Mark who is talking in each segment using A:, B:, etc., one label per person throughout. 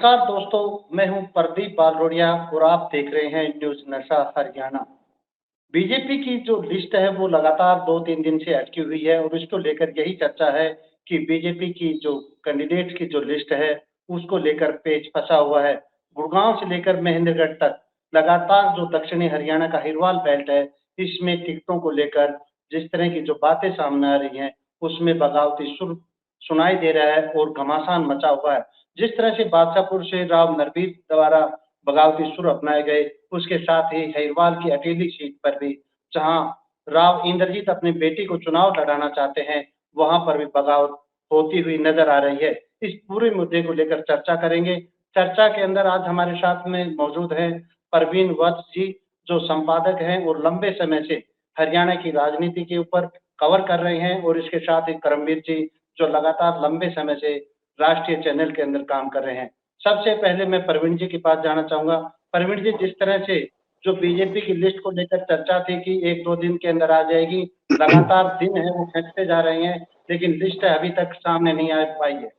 A: नमस्कार दोस्तों, मैं हूं प्रदीप बालरोडिया और आप देख रहे हैं न्यूज़ नशा हरियाणा। बीजेपी की जो लिस्ट है वो लगातार 2-3 दिन से अटकी हुई है और इसको लेकर यही चर्चा है कि बीजेपी की जो कैंडिडेट की जो लिस्ट है, उसको लेकर पेच फँसा हुआ है। गुड़गाँव से लेकर महेंद्रगढ़ तक लगातार जो दक्षिणी हरियाणा का हिरवाल बेल्ट है, इसमें टिकटों को लेकर जिस तरह की जो बातें सामने आ रही हैं, उसमें बगावती सुर सुनाई दे रहा है और घमासान मचा हुआ है। जिस तरह से बादशाहपुर से राव नरबीर द्वारा बगावती सुर अपनाए गए, उसके साथ ही हिरवाल की अकेली सीट पर भी जहां राव इंद्रजीत अपनी बेटी को चुनाव लड़ाना चाहते हैं, वहां पर भी बगावत होती हुई नजर आ रही है। इस पूरे मुद्दे को लेकर चर्चा करेंगे। चर्चा के अंदर आज हमारे साथ में मौजूद हैं परवीन वत्स जी, जो संपादक हैं और लंबे समय से हरियाणा की राजनीति के ऊपर कवर कर रहे हैं, और इसके साथ ही करमवीर जी, जो लगातार लंबे समय से राष्ट्रीय चैनल के अंदर काम कर रहे हैं। सबसे पहले मैं प्रवीण जी के पास जाना चाहूँगा। प्रवीण जी, जिस तरह से जो बीजेपी की लिस्ट को लेकर चर्चा थी कि 1-2 दिन के अंदर आ जाएगी, लगातार दिन है वो खींचते जा रहे हैं, लेकिन लिस्ट अभी तक सामने नहीं आ पाई है।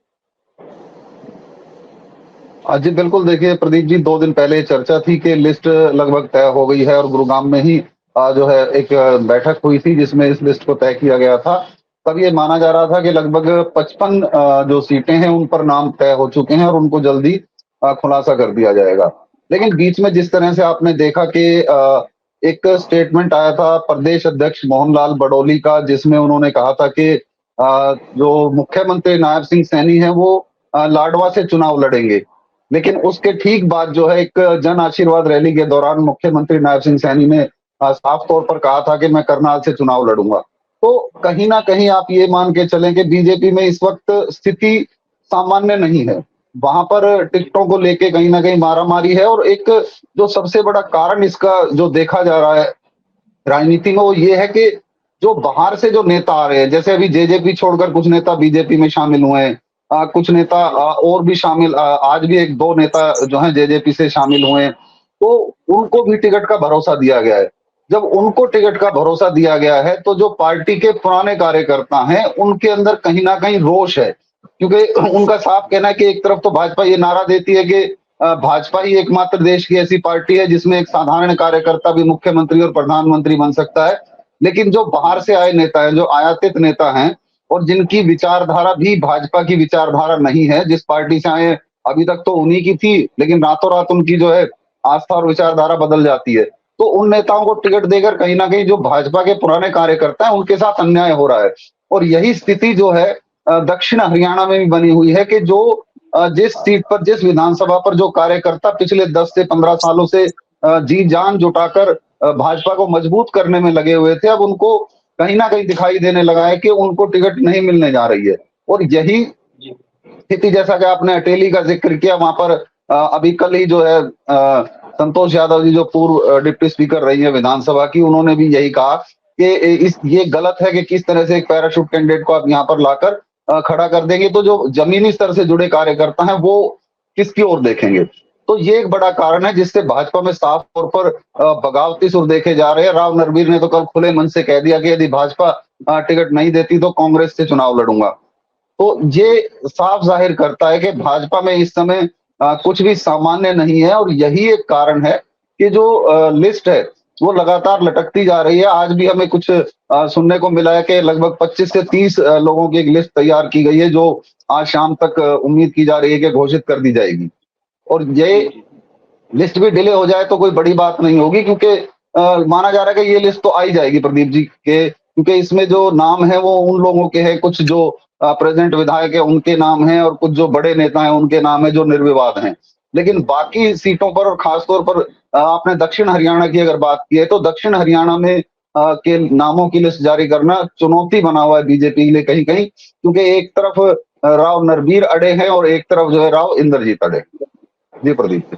B: जी बिल्कुल। देखिए प्रदीप जी, 2 दिन पहले चर्चा थी कि लिस्ट लगभग तय हो गई है और गुरुग्राम में ही जो है एक बैठक हुई थी जिसमें इस लिस्ट को तय किया गया था। तब ये माना जा रहा था कि लगभग 55 जो सीटें हैं उन पर नाम तय हो चुके हैं और उनको जल्दी खुलासा कर दिया जाएगा। लेकिन बीच में जिस तरह से आपने देखा कि एक स्टेटमेंट आया था प्रदेश अध्यक्ष मोहनलाल बडोली का, जिसमें उन्होंने कहा था कि जो मुख्यमंत्री नायब सिंह सैनी है वो लाडवा से चुनाव लड़ेंगे। लेकिन उसके ठीक बाद जो है एक जन आशीर्वाद रैली के दौरान मुख्यमंत्री नायब सिंह सैनी ने साफ तौर पर कहा था कि मैं करनाल से चुनाव लड़ूंगा। तो कहीं ना कहीं आप ये मान के चलें कि बीजेपी में इस वक्त स्थिति सामान्य नहीं है। वहां पर
A: जी,
B: टिकटों को लेके कहीं ना कहीं मारामारी है, और एक जो सबसे बड़ा कारण इसका जो देखा जा रहा है राजनीति में, वो ये है कि जो बाहर से जो नेता आ रहे हैं, जैसे अभी जेजेपी छोड़कर कुछ नेता बीजेपी में शामिल हुए हैं, कुछ नेता
A: जी,
B: और भी शामिल, आज भी 1-2 नेता जो हैं जेजेपी से शामिल हुए हैं, तो उनको
A: जी,
B: भी टिकट का भरोसा दिया गया है। जब उनको टिकट का भरोसा दिया गया है, तो जो पार्टी के पुराने कार्यकर्ता हैं, उनके अंदर कहीं न कहीं रोष है। क्योंकि उनका साफ कहना है कि एक तरफ तो भाजपा ये नारा देती है कि भाजपा ही एकमात्र देश की ऐसी पार्टी है जिसमें एक साधारण कार्यकर्ता भी मुख्यमंत्री और प्रधानमंत्री बन सकता है। लेकिन जो बाहर
A: जी,
B: से आए नेता हैं, जो आयातित नेता हैं और जिनकी विचारधारा भी भाजपा की विचारधारा नहीं है, जिस पार्टी से आए अभी तक तो उन्हीं की थी, लेकिन रातों-रात उनकी जो है आस्था और विचारधारा बदल जाती है। तो उन नेताओं को टिकट देकर कहीं न कहीं जो भाजपा के पुराने कार्यकर्ता हैं, उनके साथ अन्याय हो रहा है। और यही स्थिति जो है दक्षिण हरियाणा में भी बनी हुई है कि जो जिस सीट पर, जिस विधानसभा पर जो कार्यकर्ता पिछले 10 से 15 सालों से जी जान जुटाकर भाजपा को मजबूत करने में लगे हुए थे, अब उनको कहीं न कहीं दिखाई देने लगा है कि उनको टिकट नहीं मिलने जा रही है। और यही
A: जी,
B: स्थिति, जैसा कि आपने अटेली का ज़िक्र किया, वहाँ पर अभी कल ही जो है संतोष यादव जी, जो पूर्व डिप्टी स्पीकर रही है विधानसभा की, उन्होंने भी यही कहा कि इस ये गलत है कि किस तरह से एक पैराशूट कैंडिडेट को आप यहाँ पर लाकर खड़ा कर देंगे, तो जो जमीनी स्तर से जुड़े कार्यकर्ता हैं वो किसकी ओर देखेंगे? तो ये एक बड़ा कारण है जिससे भाजपा में साफ तौर पर बगावती सुर देखे जा रहे हैं। राव नरबीर ने तो कल खुले मन से कह दिया कि यदि भाजपा टिकट नहीं देती तो कांग्रेस से चुनाव लड़ूंगा। तो ये साफ जाहिर करता है कि भाजपा में इस समय कुछ भी सामान्य नहीं है, और यही एक कारण है कि जो लिस्ट है वो लगातार लटकती जा रही है। आज भी हमें कुछ सुनने को मिला है कि लगभग 25 से 30 लोगों की एक लिस्ट तैयार की गई है, जो आज शाम तक उम्मीद की जा रही है कि घोषित कर दी जाएगी। और ये
A: जी, जी,
B: लिस्ट भी डिले हो जाए तो कोई बड़ी बात नहीं होगी, क्योंकि माना जा रहा है कि ये लिस्ट तो आ ही जाएगी प्रदीप जी, के क्योंकि इसमें जो नाम है वो उन लोगों के हैं, कुछ जो प्रेजेंट विधायक है उनके नाम हैं, और कुछ जो बड़े नेता हैं उनके नाम है जो निर्विवाद हैं। लेकिन बाकी सीटों पर, और खास तौर पर आपने दक्षिण हरियाणा की अगर बात की है, तो दक्षिण हरियाणा में के नामों की लिस्ट जारी करना चुनौती बना हुआ है बीजेपी के लिए कहीं कहीं, क्योंकि एक तरफ राव नरबीर अड़े हैं और एक तरफ जो है राव इंद्रजीत अड़े। जी प्रदीप।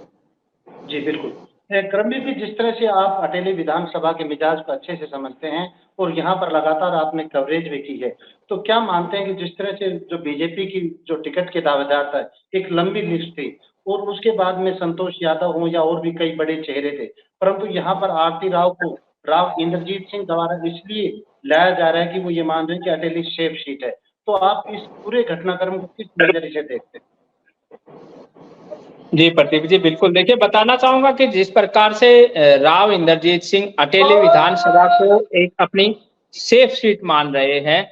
A: जी, बिल्कुल। क्रमवीर जी, जिस तरह से आप अटेली विधानसभा के मिजाज को अच्छे से समझते हैं और यहाँ पर लगातार आपने कवरेज भी की है, तो क्या मानते हैं कि जिस तरह से जो बीजेपी की जो टिकट के दावेदार था, एक लंबी लिस्ट थी और उसके बाद में संतोष यादव हों या और भी कई बड़े चेहरे थे, परंतु यहाँ पर आरती राव को राव इंद्रजीत सिंह द्वारा इसलिए लाया जा रहा है कि वो ये मान रहे हैं कि अटेली सेफ सीट है। तो आप इस पूरे घटनाक्रम को किस नज़रिए से देखते हैं?
C: जी प्रदीप जी, बिल्कुल। देखिए, बताना चाहूंगा कि जिस प्रकार से राव इंद्रजीत सिंह अटेली विधानसभा को एक अपनी सेफ सीट मान रहे हैं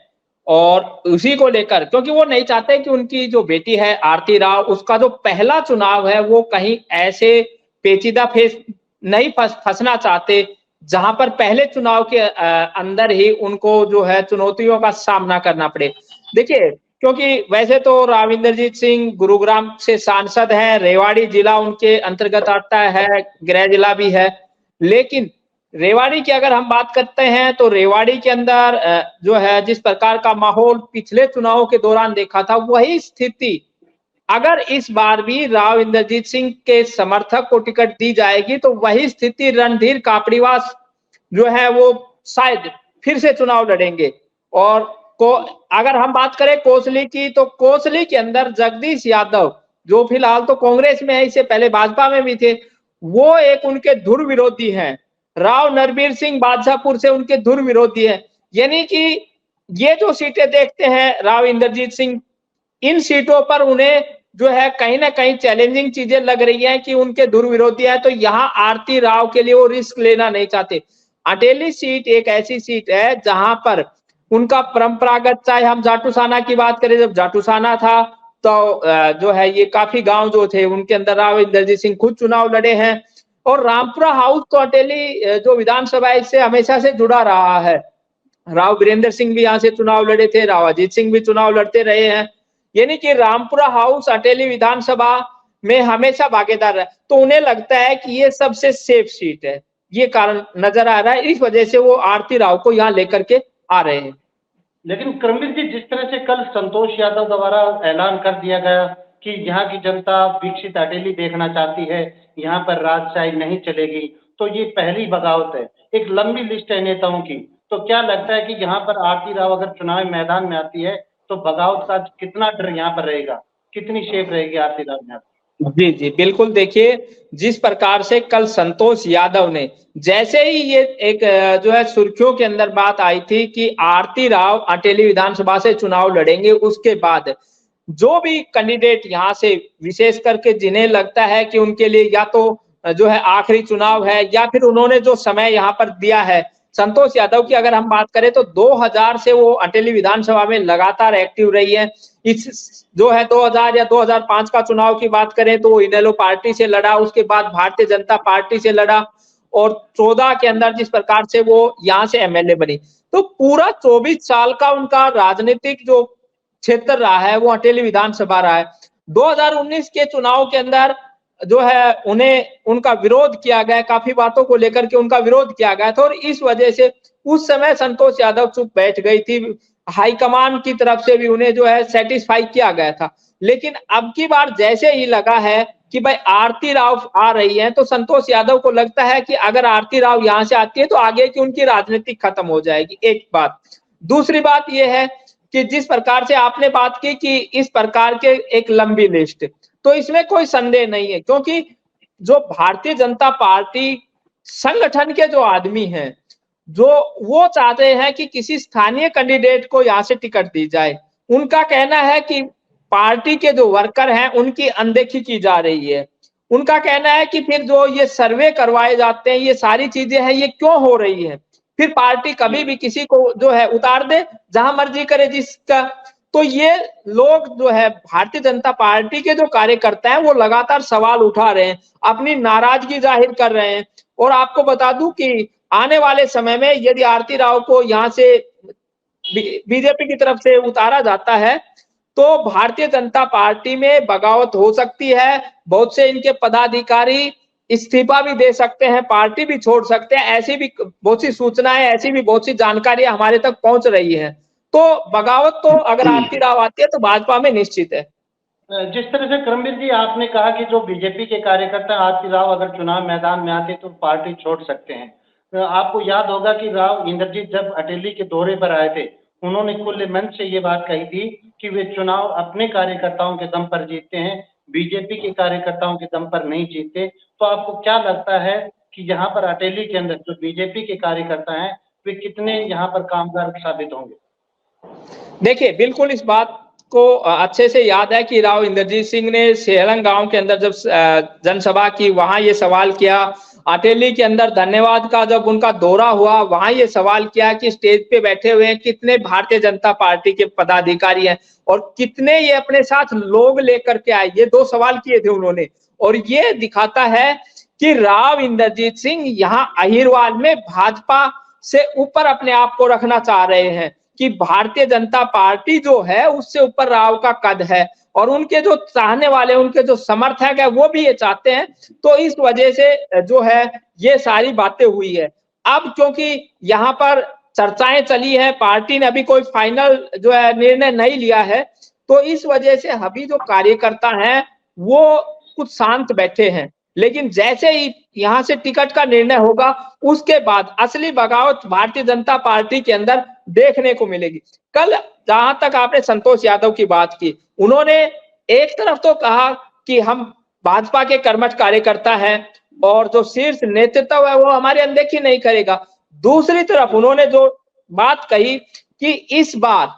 C: और उसी को लेकर, क्योंकि वो नहीं चाहते कि उनकी जो बेटी है आरती राव, उसका जो पहला चुनाव है वो कहीं ऐसे पेचीदा फेस नहीं फंसना चाहते जहां पर पहले चुनाव के अंदर ही उनको जो है चुनौतियों का सामना करना पड़े। देखिए, क्योंकि वैसे तो राव इंद्रजीत सिंह गुरुग्राम से सांसद हैं, रेवाड़ी जिला उनके अंतर्गत आता है, गृह जिला भी है। लेकिन रेवाड़ी की अगर हम बात करते हैं तो रेवाड़ी के अंदर जो है जिस प्रकार का माहौल पिछले चुनावों के दौरान देखा था, वही स्थिति अगर इस बार भी राव इंद्रजीत सिंह के समर्थक को टिकट दी जाएगी तो वही स्थिति रणधीर कापड़ीवास जो है वो शायद फिर से चुनाव लड़ेंगे। और को अगर हम बात करें कोसली की, तो कोसली के अंदर जगदीश यादव जो फिलहाल तो कांग्रेस में है, इससे पहले भाजपा में भी थे, वो एक उनके धुर विरोधी हैं। राव नरबीर सिंह बादशाहपुर से उनके धुर विरोधी है। यानी कि ये जो सीटें देखते हैं राव इंद्रजीत सिंह, इन सीटों पर उन्हें जो है कहीं ना कहीं चैलेंजिंग चीजें लग रही हैं कि उनके धुर विरोधी है, तो यहाँ आरती राव के लिए वो रिस्क लेना नहीं चाहते। अटेली सीट एक ऐसी सीट है जहां पर उनका परंपरागत, चाहे हम जाटूसाना की बात करें, जब जाटूसाना था तो जो है ये काफी गांव जो थे उनके अंदर राव इंद्रजीत सिंह खुद चुनाव लड़े हैं। और रामपुरा हाउस तो अटेली जो विधानसभा है इससे हमेशा से जुड़ा रहा है। राव वीरेंद्र सिंह भी यहाँ से चुनाव लड़े थे, राव अजीत सिंह भी चुनाव लड़ते रहे हैं। यानी कि रामपुरा हाउस अटेली विधानसभा में हमेशा भागीदार है, तो उन्हें लगता है कि ये सबसे सेफ सीट है। ये कारण नजर आ रहा है, इस वजह से वो आरती राव को यहाँ लेकर के आ रहे हैं।
A: लेकिन करमवीर जी, जिस तरह से कल संतोष यादव द्वारा ऐलान कर दिया गया कि यहाँ की जनता विकसित अटेली देखना चाहती है, यहाँ पर राजशाही नहीं चलेगी, तो ये पहली बगावत है। एक लंबी लिस्ट है नेताओं की, तो क्या लगता है कि यहाँ पर आरती राव अगर चुनावी मैदान में आती है तो बगावत का कितना डर यहाँ पर रहेगा, कितनी सेफ रहेगी आरती राव यहाँ पर?
C: जी जी बिल्कुल। देखिए, जिस प्रकार से कल संतोष यादव ने, जैसे ही ये एक जो है सुर्खियों के अंदर बात आई थी कि आरती राव अटेली विधानसभा से चुनाव लड़ेंगे, उसके बाद जो भी कैंडिडेट यहाँ से विशेष करके जिन्हें लगता है कि उनके लिए या तो जो है आखिरी चुनाव है या फिर उन्होंने जो समय यहाँ पर दिया है, संतोष यादव की अगर हम बात करें तो 2000 से वो अटेली विधानसभा में लगातार एक्टिव रही है। इस जो है 2000 या 2005 का चुनाव की बात करें तो वो इनेलो पार्टी से लड़ा, उसके बाद भारतीय जनता पार्टी से लड़ा और 14 के अंदर जिस प्रकार से वो यहाँ से एमएलए बनी, तो पूरा 24 साल का उनका राजनीतिक जो क्षेत्र रहा है वो अटेली विधानसभा रहा है। 2019 के चुनाव के अंदर जो है उन्हें उनका विरोध किया गया, काफी बातों को लेकर के उनका विरोध किया गया था और इस वजह से उस समय संतोष यादव चुप बैठ गई थी। हाईकमान की तरफ से भी उन्हें जो है सेटिस्फाई किया गया था। लेकिन अब की बार जैसे ही लगा है कि भाई आरती राव आ रही है, तो संतोष यादव को लगता है कि अगर आरती राव यहाँ से आती है तो आगे की उनकी राजनीति खत्म हो जाएगी। एक बात। दूसरी बात यह है कि जिस प्रकार से आपने बात की कि इस प्रकार के एक लंबी लिस्ट, तो इसमें कोई संदेह नहीं है, क्योंकि जो भारतीय जनता पार्टी संगठन के जो आदमी हैं, जो वो चाहते हैं कि किसी स्थानीय कैंडिडेट को यहाँ से टिकट दी जाए। उनका कहना है कि पार्टी के जो वर्कर हैं उनकी अनदेखी की जा रही है। उनका कहना है कि फिर जो ये सर्वे करवाए जाते हैं, ये सारी चीजें हैं, ये क्यों हो रही है? फिर पार्टी कभी भी किसी को जो है उतार दे, जहां मर्जी करे जिसका। तो ये लोग जो है भारतीय जनता पार्टी के जो कार्यकर्ता हैं वो लगातार सवाल उठा रहे हैं, अपनी नाराजगी जाहिर कर रहे हैं। और आपको बता दूं कि आने वाले समय में यदि आरती राव को यहाँ से बीजेपी की तरफ से उतारा जाता है तो भारतीय जनता पार्टी में बगावत हो सकती है। बहुत से इनके पदाधिकारी इस्तीफा भी दे सकते हैं, पार्टी भी छोड़ सकते हैं। ऐसी भी बहुत सी सूचनाएं, ऐसी भी बहुत सी जानकारी हमारे तक पहुंच रही है। तो बगावत तो अगर आरती राव आती है तो भाजपा में निश्चित है।
A: जिस तरह से करमवीर जी आपने कहा कि जो बीजेपी के कार्यकर्ता आरती राव अगर चुनाव मैदान में आते तो पार्टी छोड़ सकते हैं। आपको याद होगा कि राव इंद्रजीत जब अटेली के दौरे पर आए थे, उन्होंने खुले मन से ये बात कही थी कि वे चुनाव अपने कार्यकर्ताओं के दम पर जीतते हैं, बीजेपी के कार्यकर्ताओं के दम पर नहीं जीतते। तो आपको क्या लगता है कि यहाँ पर अटेली के अंदर जो बीजेपी के कार्यकर्ता हैं वे कितने यहाँ पर कामगार साबित होंगे?
C: देखिए, बिल्कुल इस बात को अच्छे से याद है कि राव इंद्रजीत सिंह ने सेहलंग गांव के अंदर जब जनसभा की, वहां ये सवाल किया। अटेली के अंदर धन्यवाद का जब उनका दौरा हुआ, वहां ये सवाल किया कि स्टेज पे बैठे हुए कितने भारतीय जनता पार्टी के पदाधिकारी हैं और कितने ये अपने साथ लोग लेकर के आए। ये 2 सवाल किए थे उन्होंने, और ये दिखाता है कि राव इंद्रजीत सिंह यहाँ अहिरवाल में भाजपा से ऊपर अपने आप को रखना चाह रहे हैं कि भारतीय जनता पार्टी जो है उससे ऊपर राव का कद है, और उनके जो चाहने वाले, उनके जो समर्थक है, वो भी ये चाहते हैं। तो इस वजह से जो है ये सारी बातें हुई है। अब क्योंकि यहाँ पर चर्चाएं चली है, पार्टी ने अभी कोई फाइनल जो है निर्णय नहीं लिया है, तो इस वजह से अभी जो कार्यकर्ता हैं वो कुछ शांत बैठे हैं। लेकिन जैसे ही यहाँ से टिकट का निर्णय होगा, उसके बाद असली बगावत भारतीय जनता पार्टी के अंदर देखने को मिलेगी। कल जहां तक आपने संतोष यादव की बात की, उन्होंने एक तरफ तो कहा कि हम भाजपा के कर्मठ कार्यकर्ता हैं और जो शीर्ष नेतृत्व है वो हमारी अनदेखी नहीं करेगा। दूसरी तरफ उन्होंने जो बात कही कि इस बार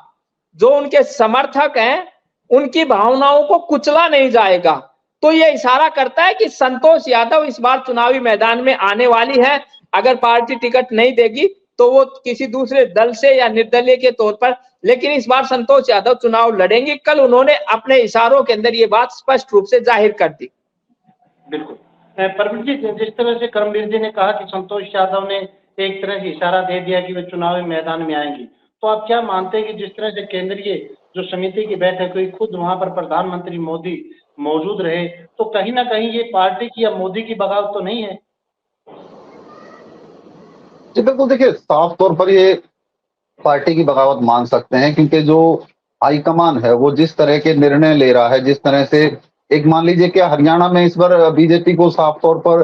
C: जो उनके समर्थक हैं उनकी भावनाओं को कुचला नहीं जाएगा, तो ये इशारा करता है कि संतोष यादव इस बार चुनावी मैदान में आने वाली है। अगर पार्टी टिकट नहीं देगी तो वो किसी दूसरे दल से या निर्दलीय के तौर पर, लेकिन इस बार संतोष यादव चुनाव लड़ेंगे। कल उन्होंने अपने इशारों के अंदर ये बात स्पष्ट रूप से जाहिर कर दी।
A: बिल्कुल। परवीन जी, जिस तरह से करमवीर जी ने कहा कि संतोष यादव ने एक तरह से इशारा दे दिया कि वे चुनावी मैदान में आएंगी, तो आप क्या मानते हैं कि जिस तरह से केंद्रीय जो समिति की बैठक हुई, खुद वहां पर प्रधानमंत्री मोदी मौजूद रहे, तो कहीं ना कहीं ये पार्टी की या मोदी की बगावत तो नहीं है?
B: जी बिल्कुल, देखिए साफ तौर पर ये पार्टी की बगावत मान सकते हैं, क्योंकि जो हाईकमान है वो जिस तरह के निर्णय ले रहा है, जिस तरह से एक मान लीजिए कि हरियाणा में इस बार बीजेपी को साफ तौर पर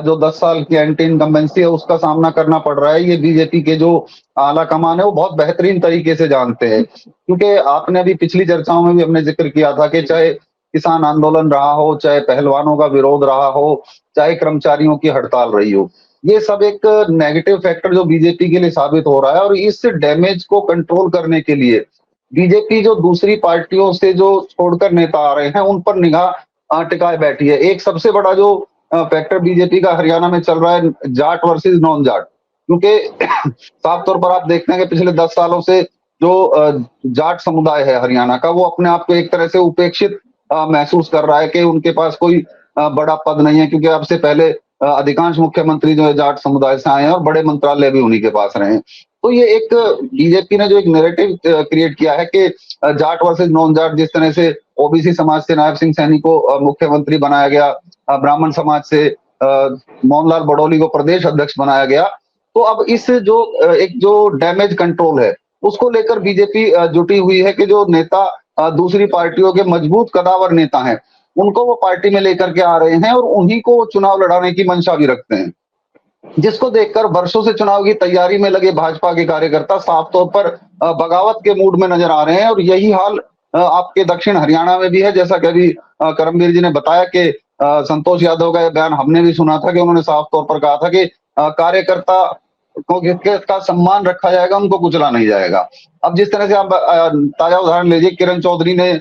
B: जो 10 साल की एंटी इनकम्बेंसी है उसका सामना करना पड़ रहा है, ये बीजेपी के जो आला कमान है वो बहुत बेहतरीन तरीके से जानते हैं। क्योंकि आपने अभी पिछली चर्चाओं में भी हमने जिक्र किया था कि चाहे किसान आंदोलन रहा हो, चाहे पहलवानों का विरोध रहा हो, चाहे कर्मचारियों की हड़ताल रही हो, ये सब एक नेगेटिव फैक्टर जो बीजेपी के लिए साबित हो रहा है। और इस डैमेज को कंट्रोल करने के लिए बीजेपी जो दूसरी पार्टियों से जो छोड़कर नेता आ रहे हैं उन पर निगाह टिकाए बैठी है। एक सबसे बड़ा जो फैक्टर बीजेपी का हरियाणा में चल रहा है, जाट वर्सेस नॉन जाट, क्योंकि साफ तौर पर आप देखते हैं कि पिछले 10 सालों से जो जाट समुदाय है हरियाणा का, वो अपने आप को एक तरह से उपेक्षित महसूस कर रहा है कि उनके पास कोई बड़ा पद नहीं है, क्योंकि अब से पहले अधिकांश मुख्यमंत्री जो है जाट समुदाय से आए हैं और बड़े मंत्रालय भी उन्हीं के पास रहे हैं। तो ये एक बीजेपी ने जो एक नैरेटिव क्रिएट किया है कि जाट वर्सेस नॉन जाट, जिस तरह से ओबीसी समाज से नायब सिंह सैनी को मुख्यमंत्री बनाया गया, ब्राह्मण समाज से मोहनलाल बडोली को प्रदेश अध्यक्ष बनाया गया, तो अब इस जो एक जो डैमेज कंट्रोल है उसको लेकर बीजेपी जुटी हुई है कि जो नेता दूसरी पार्टियों के मजबूत कदावर नेता हैं उनको वो पार्टी में लेकर के आ रहे हैं और उन्हीं को चुनाव लड़ाने की मंशा भी रखते हैं, जिसको देखकर वर्षों से चुनाव की तैयारी में लगे भाजपा के कार्यकर्ता साफ तौर पर बगावत के मूड में नजर आ रहे हैं। और यही हाल आपके दक्षिण हरियाणा में भी है। जैसा कि अभी करमवीर जी ने बताया कि संतोष यादव का बयान हमने भी सुना था कि उन्होंने साफ तौर पर कहा था कि कार्यकर्ता का सम्मान रखा जाएगा, उनको कुचला नहीं जाएगा। अब जिस तरह से आप ताजा उदाहरण लीजिए, किरण चौधरी ने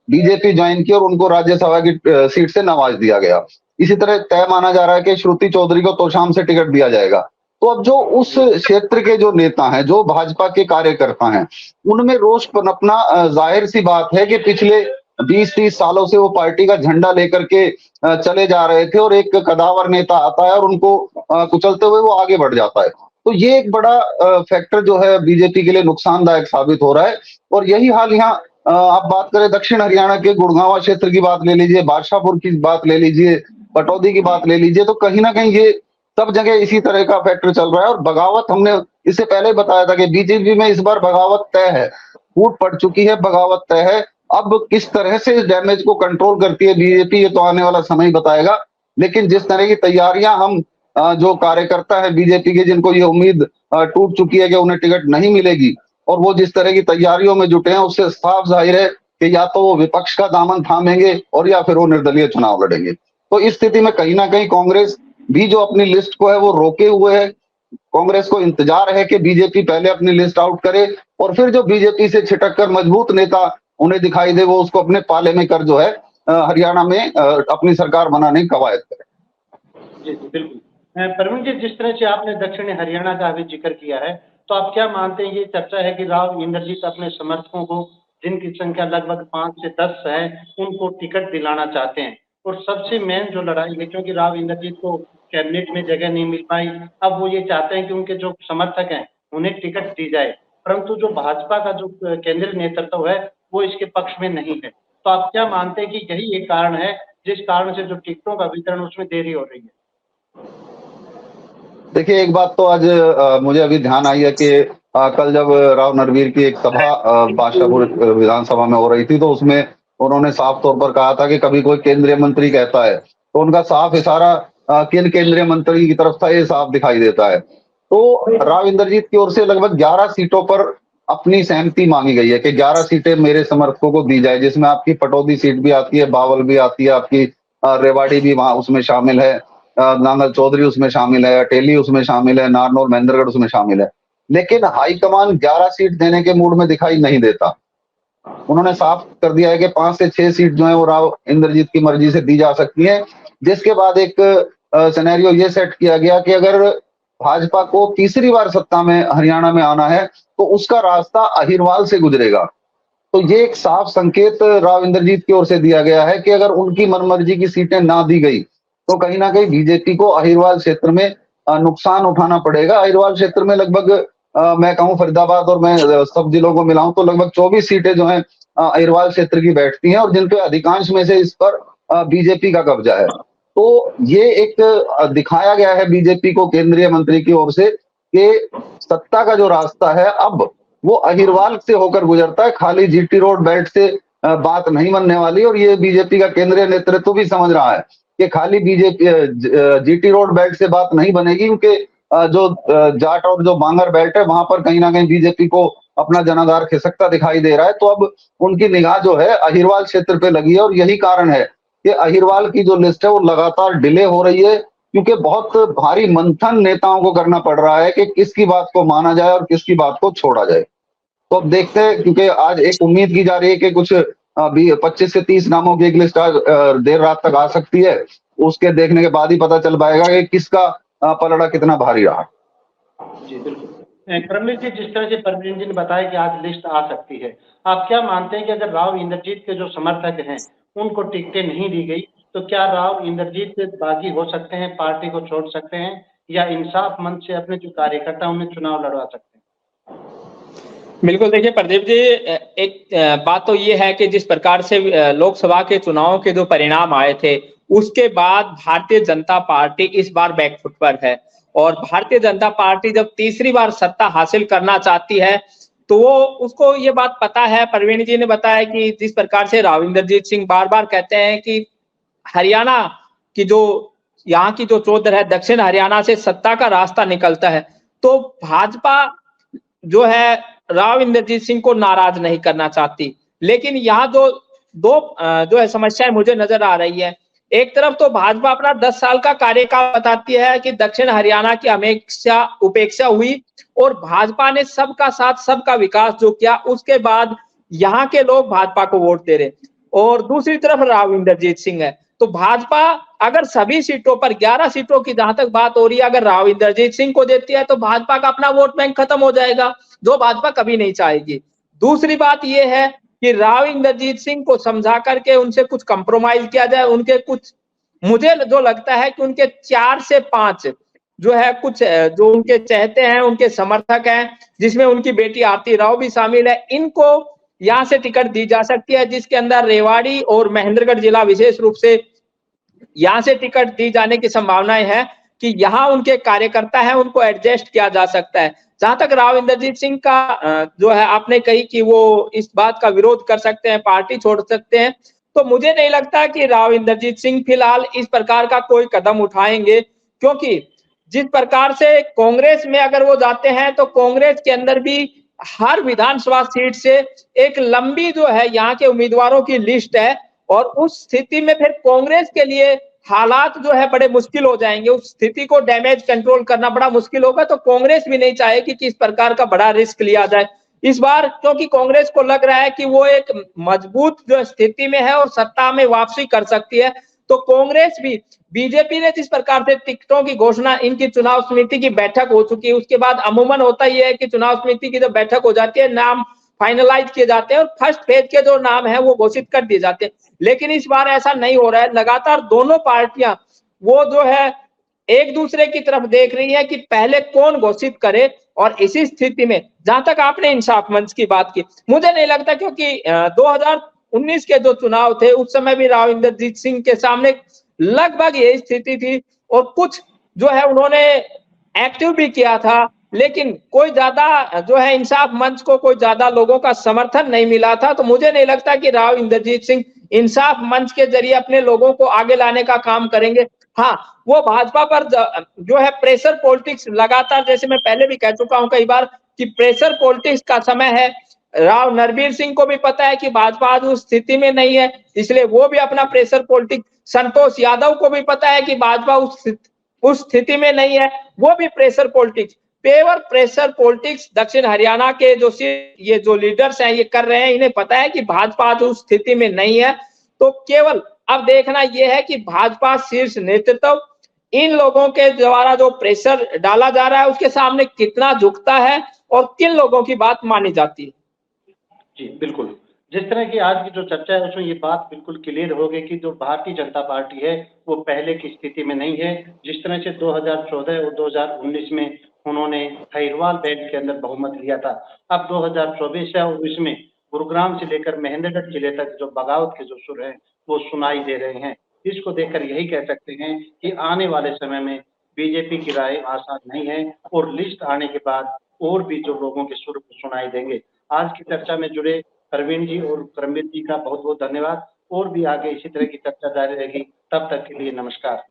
B: बीजेपी ज्वाइन की और उनको राज्यसभा की सीट से नवाज दिया गया। इसी तरह तय माना जा रहा है कि श्रुति चौधरी को तोशाम से टिकट दिया जाएगा। तो अब जो उस क्षेत्र के जो नेता हैं, जो भाजपा के कार्यकर्ता हैं, उनमें रोष पनपना जाहिर सी बात है कि पिछले 20-30 सालों से वो पार्टी का झंडा लेकर के चले जा रहे थे और एक कदावर नेता आता है और उनको कुचलते हुए वो आगे बढ़ जाता है। तो ये एक बड़ा फैक्टर जो है बीजेपी के लिए नुकसानदायक साबित हो रहा है। और यही हाल यहाँ आप बात करें दक्षिण हरियाणा के गुड़गांव क्षेत्र की बात ले लीजिए, बादशाहपुर की बात ले लीजिए, पटौदी की बात ले लीजिए, तो कहीं ना कहीं ये सब जगह इसी तरह का फैक्टर चल रहा है। और बगावत हमने इससे पहले बताया था कि बीजेपी में इस बार बगावत तय है, फूट पड़ चुकी है, बगावत तय है। अब किस तरह से इस डैमेज को कंट्रोल करती है बीजेपी, ये तो आने वाला समय ही बताएगा। लेकिन जिस तरह की तैयारियां हम जो कार्यकर्ता है बीजेपी के, जिनको ये उम्मीद टूट चुकी है कि उन्हें टिकट नहीं मिलेगी, और वो जिस तरह की तैयारियों में जुटे हैं, उससे साफ जाहिर है कि या तो वो विपक्ष का दामन थामेंगे और या फिर वो निर्दलीय चुनाव लड़ेंगे। तो इस स्थिति में कहीं ना कहीं कांग्रेस भी जो अपनी लिस्ट को है वो रोके हुए है। कांग्रेस को इंतजार है कि बीजेपी पहले अपनी लिस्ट आउट करे और फिर जो बीजेपी से छिटक कर मजबूत नेता उन्हें दिखाई दे वो उसको अपने पाले में कर जो है हरियाणा में अपनी सरकार बनाने की कवायद करे।
A: जी, जी, बिल्कुल। प्रवीण जी, जिस तरह से आपने दक्षिण हरियाणा का अभी ज़िक्र किया है, तो आप क्या मानते हैं, ये चर्चा है कि राव इंद्रजीत अपने समर्थकों को, जिनकी संख्या लगभग 5 से 10 है, उनको टिकट दिलाना चाहते हैं। और सबसे मेन जो लड़ाई है, क्योंकि राव इंद्रजीत को कैबिनेट में जगह नहीं मिल पाई, अब वो ये चाहते हैं कि उनके जो समर्थक हैं, उन्हें टिकट दी जाए। परंतु जो भाजपा का जो केंद्रीय नेतृत्व है, वो इसके पक्ष में नहीं है। तो आप क्या मानते हैं कि यही एक कारण है, जिस कारण से जो टिकटों का वितरण उसमें देरी हो रही है?
B: देखिए, एक बात तो आज मुझे अभी ध्यान आई है कि कल जब राव नरवीर की एक सभा बादशाहपुर विधानसभा में हो रही थी, तो उसमें उन्होंने साफ तौर पर कहा था कि कभी कोई केंद्रीय मंत्री कहता है तो उनका साफ इशारा किन केंद्रीय मंत्री की तरफ था ये साफ दिखाई देता है। तो राव इंद्रजीत की ओर से लगभग 11 सीटों पर अपनी सहमति मांगी गई है कि 11 सीटें मेरे समर्थकों को दी जाए, जिसमें आपकी पटौदी सीट भी आती है, बावल भी आती है, आपकी रेवाड़ी भी वहां उसमें शामिल है, नांगल चौधरी उसमें शामिल है, अटेली उसमें शामिल है, नारनौल महेंद्रगढ़ उसमें शामिल है। लेकिन हाईकमान 11 सीट देने के मूड में दिखाई नहीं देता। उन्होंने साफ कर दिया है कि 5 से 6 सीट जो है वो राव इंद्रजीत की मर्जी से दी जा सकती है। जिसके बाद एक सिनेरियो ये सेट किया गया कि अगर भाजपा को तीसरी बार सत्ता में हरियाणा में आना है तो उसका रास्ता अहिरवाल से गुजरेगा। तो ये एक साफ संकेत राव इंद्रजीत की ओर से दिया गया है कि अगर उनकी मनमर्जी की सीटें ना दी गई तो कहीं ना कहीं बीजेपी को अहिरवाल क्षेत्र में नुकसान उठाना पड़ेगा। अहिरवाल क्षेत्र में लगभग मैं कहूं फरीदाबाद और मैं सब जिलों को मिलाऊं तो लगभग 24 सीटें जो हैं अहिरवाल क्षेत्र की बैठती हैं, और जिनके अधिकांश में से इस पर बीजेपी का कब्जा है। तो ये एक दिखाया गया है बीजेपी को केंद्रीय मंत्री की ओर से कि सत्ता का जो रास्ता है अब वो अहिरवाल से होकर गुजरता है, खाली जीटी रोड बेल्ट से बात नहीं बनने वाली। और ये बीजेपी का केंद्रीय नेतृत्व भी समझ रहा है कि खाली बीजेपी जीटी रोड बेल्ट से बात नहीं बनेगी, क्योंकि जो जाट और जो बांगर बेल्ट है वहां पर कहीं ना कहीं बीजेपी को अपना जनाधार खिसकता दिखाई दे रहा है। तो अब उनकी निगाह जो है अहिरवाल क्षेत्र पे लगी है, और यही कारण है कि अहिरवाल की जो लिस्ट है वो लगातार डिले हो रही है, क्योंकि बहुत भारी मंथन नेताओं को करना पड़ रहा है कि किसकी बात को माना जाए और किसकी बात को छोड़ा जाए। तो अब देखते हैं, क्योंकि आज एक उम्मीद की जा रही है कि कुछ 25 से 30 नामों की एक लिस्ट आज देर रात तक आ सकती है। उसके देखने के बाद ही पता चल पाएगा कि किसका पलड़ा कितना भारी रहा।
A: जी, बिल्कुल। करमलीत जी, जिस तरह से प्रवीण जी ने बताया कि आज लिस्ट आ सकती है, आप क्या मानते हैं कि अगर राव इंद्रजीत के जो समर्थक हैं, उनको टिकटें नहीं दी गई, तो क्या राव इंद्रजीत बागी हो सकते हैं, पार्टी को छोड़ सकते हैं, या इंसाफ मंच से अपने जो कार्यकर्ता उन्हें चुनाव लड़वा सकते हैं?
C: बिल्कुल, देखिए प्रदीप जी, एक बात तो ये है कि जिस प्रकार से लोकसभा के चुनाव के जो परिणाम आए थे, उसके बाद भारतीय जनता पार्टी इस बार बैकफुट पर है। और भारतीय जनता पार्टी जब तीसरी बार सत्ता हासिल करना चाहती है तो वो उसको ये बात पता है। प्रवीण जी ने बताया कि जिस प्रकार से राव इंद्रजीत सिंह बार बार कहते हैं कि हरियाणा की जो यहाँ की जो चौधर है, दक्षिण हरियाणा से सत्ता का रास्ता निकलता है, तो भाजपा जो है राव इंद्रजीत सिंह को नाराज नहीं करना चाहती। लेकिन यहाँ दो जो है समस्याएं मुझे नजर आ रही है। एक तरफ तो भाजपा अपना 10 साल का कार्यकाल बताती है कि दक्षिण हरियाणा की हमेशा उपेक्षा हुई और भाजपा ने सबका साथ सबका विकास जो किया, उसके बाद यहाँ के लोग भाजपा को वोट दे रहे। और दूसरी तरफ राव इंद्रजीत सिंह है, तो भाजपा अगर सभी सीटों पर 11 सीटों की जहां तक बात हो रही है, अगर राव इंद्रजीत सिंह को देती है तो भाजपा का अपना वोट बैंक खत्म हो जाएगा, जो भाजपा कभी नहीं चाहेगी। दूसरी बात यह है कि राव इंद्रजीत सिंह को समझा करके उनसे कुछ कंप्रोमाइज किया जाए। उनके कुछ, मुझे जो लगता है कि उनके 4 से 5 जो है कुछ जो उनके चाहते हैं, उनके समर्थक हैं, जिसमें उनकी बेटी आरती राव भी शामिल है, इनको यहां से टिकट दी जा सकती है, जिसके अंदर रेवाड़ी और महेंद्रगढ़ जिला विशेष रूप से यहां से टिकट दी जाने की संभावनाएं है कि यहाँ उनके कार्यकर्ता हैं, उनको एडजस्ट किया जा सकता है। जहां तक राव इंद्रजीत सिंह का जो है आपने कही कि वो इस बात का विरोध कर सकते हैं, पार्टी छोड़ सकते हैं, तो मुझे नहीं लगता कि राव इंद्रजीत सिंह फिलहाल इस प्रकार का कोई कदम उठाएंगे, क्योंकि जिस प्रकार से कांग्रेस में अगर वो जाते हैं तो कांग्रेस के अंदर भी हर विधानसभा सीट से एक लंबी जो है यहाँ के उम्मीदवारों की लिस्ट है, और उस स्थिति में फिर कांग्रेस के लिए हालात जो है बड़े मुश्किल हो जाएंगे। उस स्थिति को डैमेज कंट्रोल करना बड़ा मुश्किल होगा, तो कांग्रेस भी नहीं चाहेगी कि इस प्रकार का बड़ा रिस्क लिया जाए। इस बार क्योंकि कांग्रेस को लग रहा है कि वो एक मजबूत जो स्थिति में है और सत्ता में वापसी कर सकती है, तो कांग्रेस भी, बीजेपी ने जिस प्रकार से टिकटों की घोषणा, इनकी चुनाव समिति की बैठक हो चुकी है, उसके बाद अमूमन होता ही है कि चुनाव समिति की जब बैठक हो जाती है, नाम फाइनलाइज किए जाते हैं और फर्स्ट फेज के जो नाम है वो घोषित कर दिए जाते हैं। लेकिन इस बार ऐसा नहीं हो रहा है। लगातार दोनों पार्टियां वो जो है एक दूसरे की तरफ देख रही है कि पहले कौन घोषित करे। और इसी स्थिति में जहां तक आपने इंसाफ मंच की बात की, मुझे नहीं लगता, क्योंकि 2019 के जो चुनाव थे उस समय भी राव इंद्रजीत सिंह के सामने लगभग यही स्थिति थी और कुछ जो है उन्होंने एक्टिव भी किया था, लेकिन कोई ज्यादा जो है इंसाफ मंच को कोई ज्यादा लोगों का समर्थन नहीं मिला था। तो मुझे नहीं लगता कि राव इंद्रजीत सिंह इंसाफ मंच के जरिए अपने लोगों को आगे लाने का काम करेंगे। हाँ, वो भाजपा पर जो है प्रेशर पॉलिटिक्स लगातार, जैसे मैं पहले भी कह चुका हूं कई बार कि प्रेशर पॉलिटिक्स का समय है। राव नरवीर सिंह को भी पता है कि भाजपा आज उस स्थिति में नहीं है, इसलिए वो भी अपना प्रेशर पॉलिटिक्स, संतोष यादव को भी पता है कि भाजपा उस स्थिति में नहीं है, वो भी प्रेशर पॉलिटिक्स, पेवर प्रेशर पॉलिटिक्स दक्षिण हरियाणा के जो ये जो लीडर्स हैं ये कर रहे हैं। इन्हें पता है कि भाजपा आज उस स्थिति में नहीं है। तो केवल अब देखना यह है कि भाजपा शीर्ष नेतृत्व इन लोगों के द्वारा जो प्रेशर डाला जा रहा है उसके सामने कितना झुकता है और किन लोगों की बात मानी जाती है।
A: जी बिल्कुल, जिस तरह की आज की जो चर्चा है उसमें ये बात बिल्कुल क्लियर हो गई कि जो भारतीय जनता पार्टी है वो पहले की स्थिति में नहीं है। जिस तरह से 2014 और 2019 में उन्होंने खैरवाल बेल्ट के अंदर बहुमत लिया था, अब 2024 है और इसमें गुरुग्राम से लेकर महेंद्रगढ़ जिले तक जो बगावत के जो सुर हैं वो सुनाई दे रहे हैं। इसको देखकर यही कह सकते हैं कि आने वाले समय में बीजेपी की राय आसान नहीं है और लिस्ट आने के बाद और भी जो लोगों के सुर सुनाई देंगे। आज की चर्चा में जुड़े प्रवीण जी और करमवीर जी का बहुत बहुत धन्यवाद। और भी आगे इसी तरह की चर्चा जारी रहेगी, तब तक के लिए नमस्कार।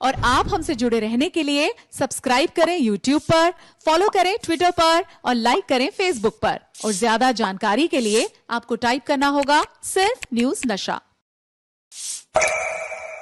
D: और आप हमसे जुड़े रहने के लिए सब्सक्राइब करें YouTube पर, फॉलो करें Twitter पर और लाइक करें Facebook पर। और ज्यादा जानकारी के लिए आपको टाइप करना होगा सिर्फ न्यूज नशा।